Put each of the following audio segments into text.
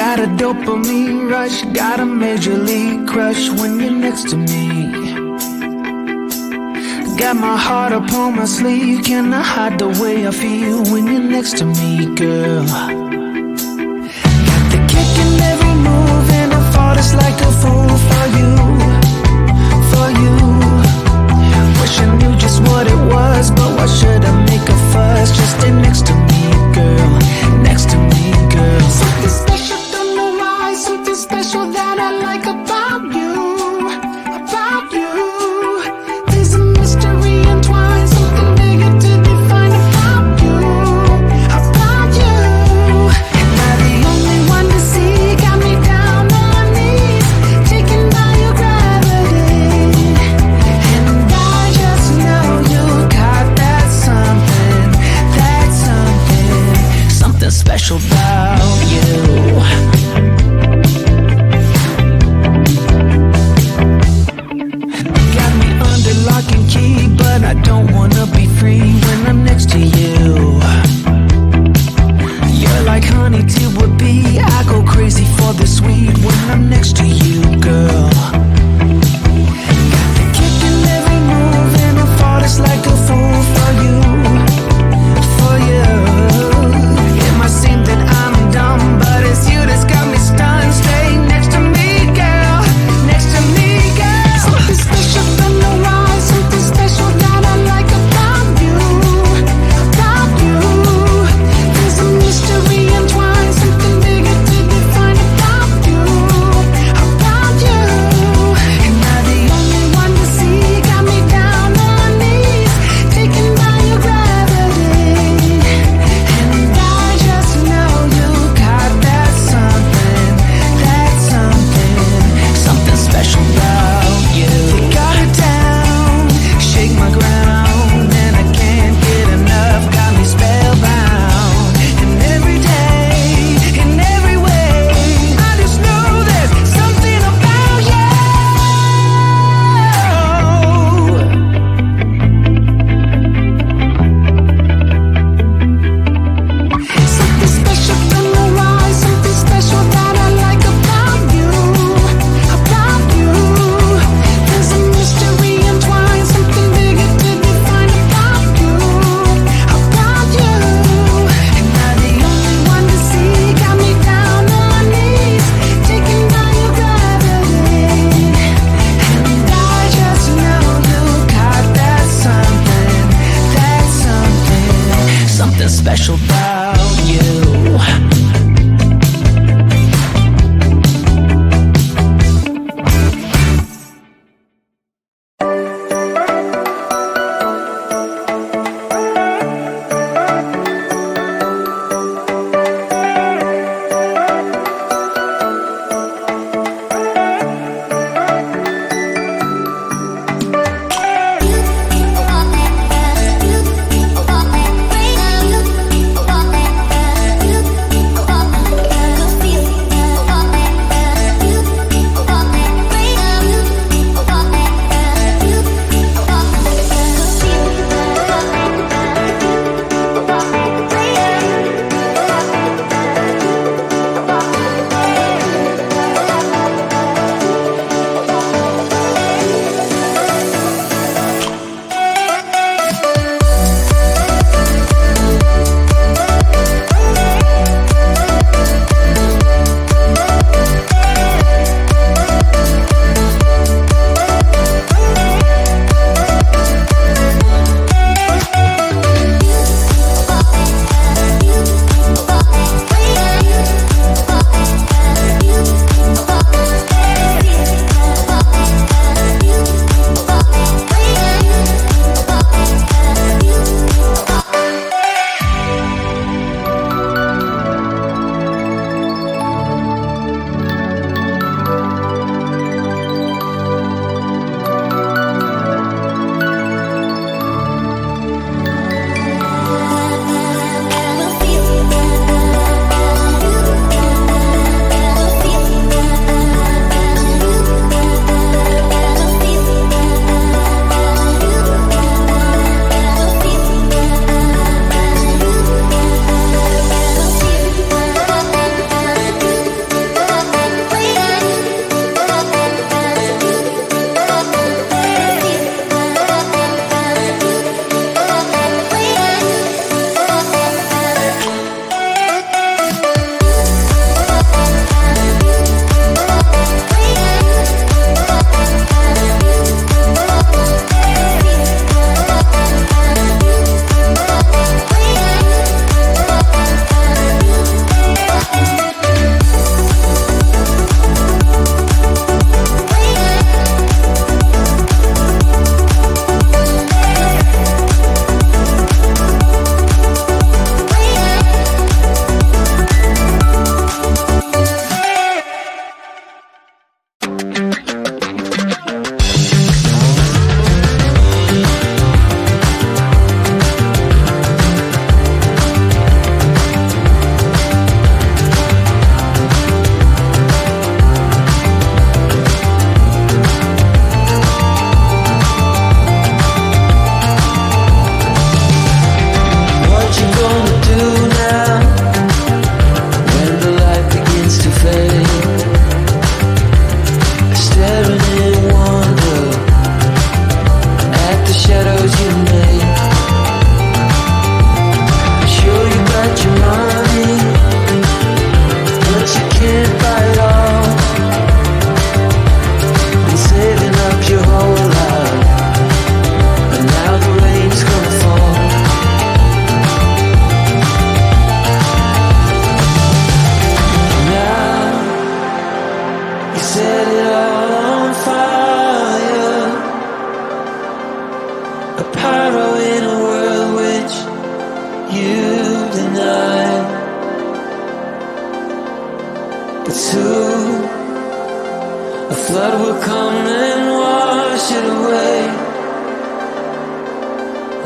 Got a dopamine rush, got a major league crush when you're next to me. Got my heart upon my sleeve, can I hide the way I feel when you're next to me, girl? Got the kick in every move and I fall just like a fool for you, for you. Wish I knew just what it was, but why should I make a fuss? Just stay next to me, girl, next to me, girl. Something special, don't know why, something special that I like about you, about you. There's a mystery entwined, something bigger to define about you, about you. And I'm the only one to see, got me down on my knees, taken by your gravity. And I just know you got that something, something special about you. Got me under lock and key, but I don't wanna be free when I'm next to you. You're like honey to a bee, I go crazy for the sweet when I'm next to you, girl. Got the kick in every move and I fall just like a fool for you, for you. It might seem that I'm dumb, but it's you that's got me stunned. Stay next to me, girl, next to me, girl. Something special, don't know why, something special that I like about you, about you. There's a mystery entwined, something bigger to define about you, about you. And I'm the only one to see, got me down on my knees, taken by your gravity. And I just know you got that something, something special about you. You got it down, shake my ground, and I can't get enough, got me spellbound. And every day, in every way, I just know there's something about you. Something special, don't know why, something special that I like about you, about you. There's a mystery entwined, something bigger to define about you, about you. And I'm the only one to see, got me down on my knees, taken by your gravity. And I just know you got that something special about you. too. A flood will come and wash it away,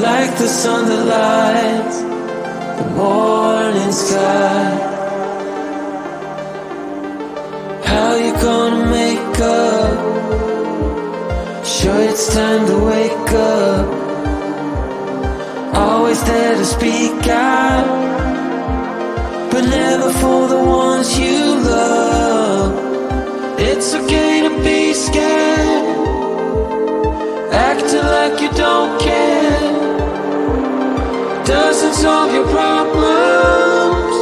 like the sun that lights the morning sky. How you gonna make up? Sure it's time to wake up. Always there to speak out, but never for the ones you love. It's okay to be scared, acting like you don't care. Doesn't solve your problems,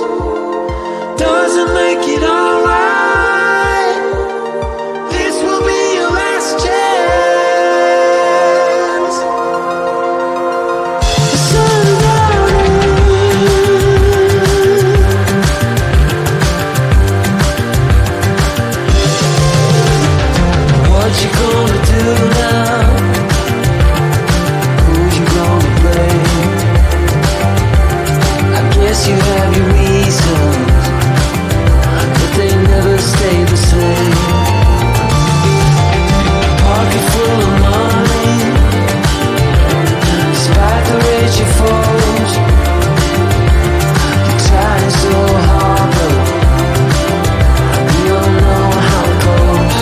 doesn't make it alright. This will be your last chance. The sun what you gonna do now? Who you gonna blame? I guess you have your reasons, but they never stay the same. Pocket full of money, despite the rage you force. You're trying so hard, but you don't know how it goes.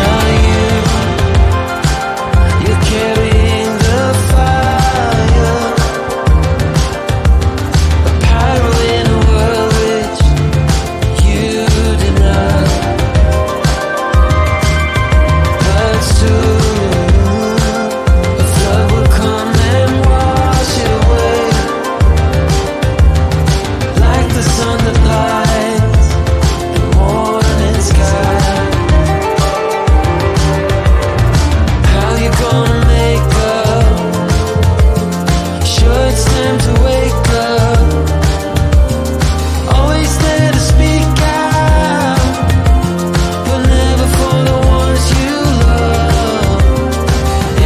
Now you're carrying the fire, a pyro in a world which you deny. But soon a flood will come and wash it away, like the sun that lights the morning sky. How you gonna make up? Sure it's time to wake up. Always there to speak out, but never for the ones you love.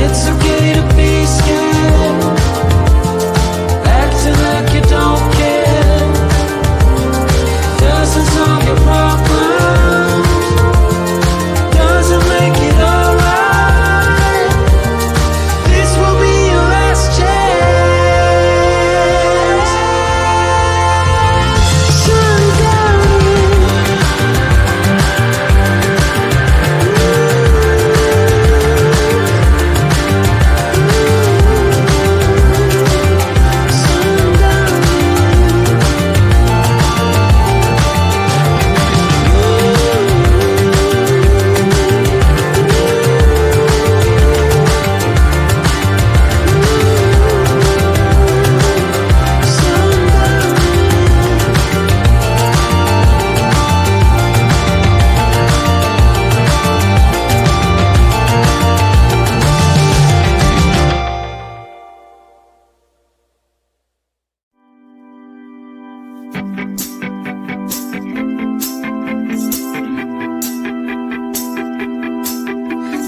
It's okay to be scared, acting like you don't care. Doesn't solve your problems, doesn't make it alright. This will be your last chance. Sundown.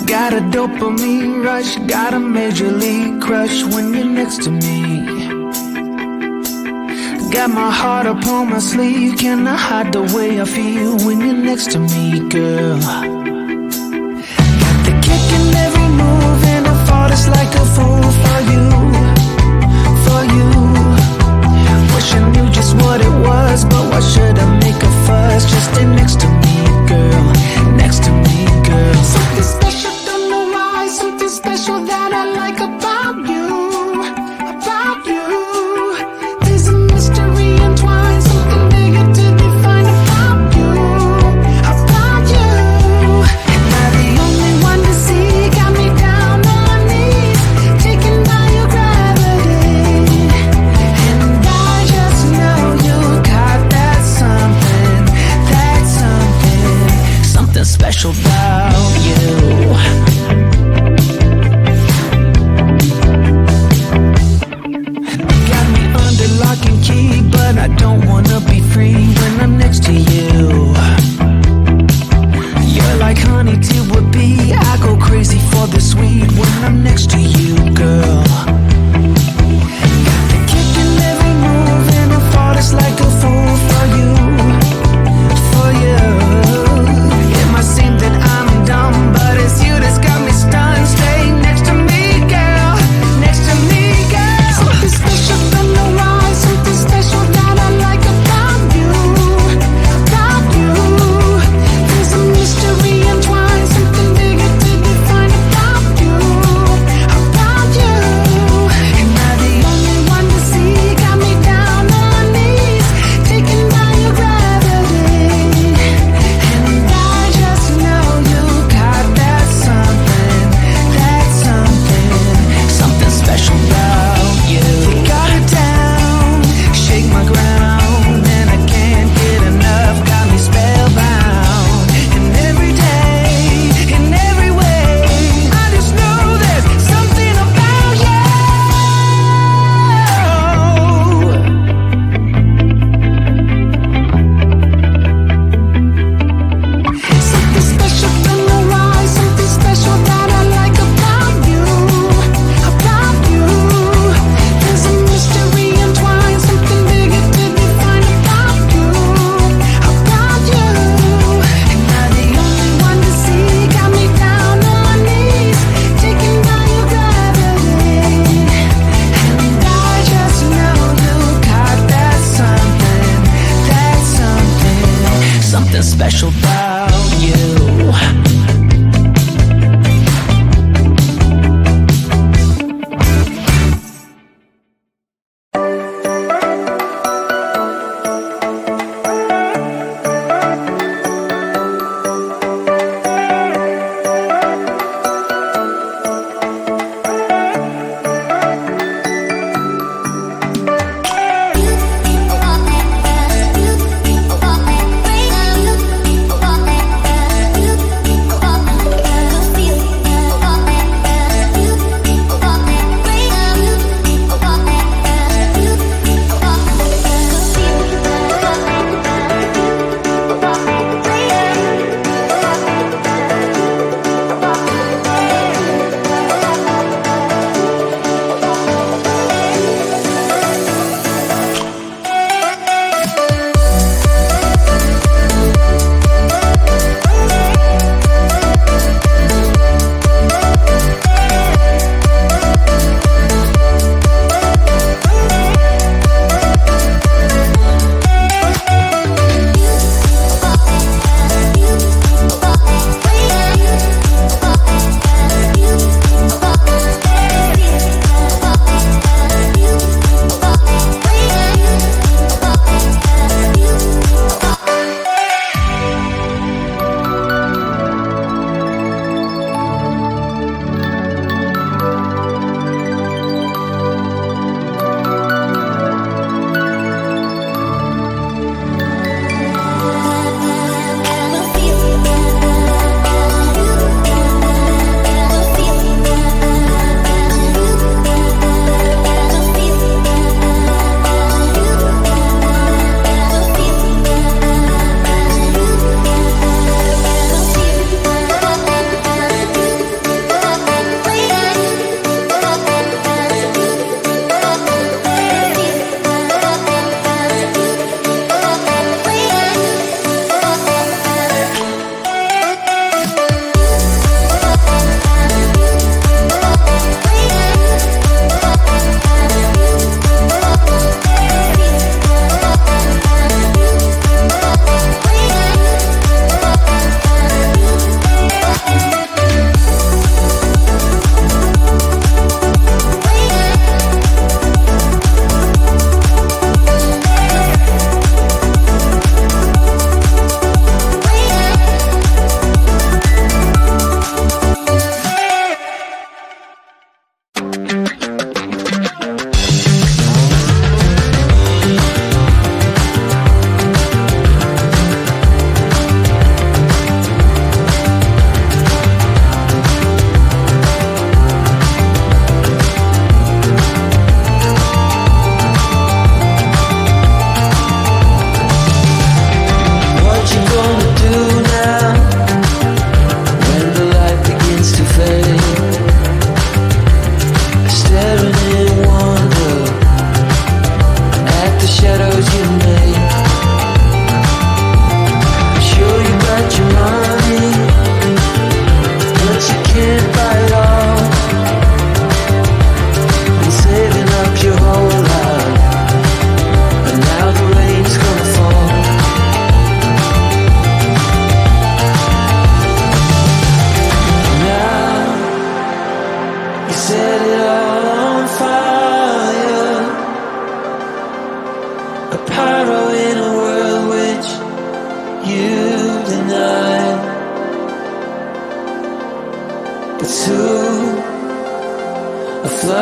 Got a dopamine rush, got a major league crush when you're next to me. Got my heart upon my sleeve, can I hide the way I feel when you're next to me, girl? Got the kick in every move and I fought it's like a fool for you, for you. Wish I knew just what it was, but why should I make a fuss? Just stay next to me, girl, next to me, girl. Something special, don't know why, something special that I like about you, about you. There's a mystery entwined, something bigger to define about you, about you. Am I the only one to see? Got me down on my knees, taken by your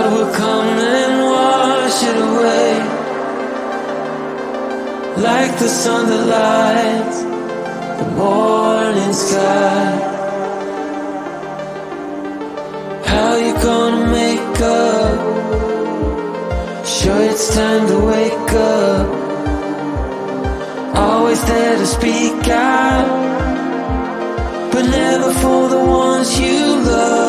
flood will come and wash it away, like the sun that lights the morning sky. How you gonna make up? Sure it's time to wake up. Always there to speak out, but never for the ones you love.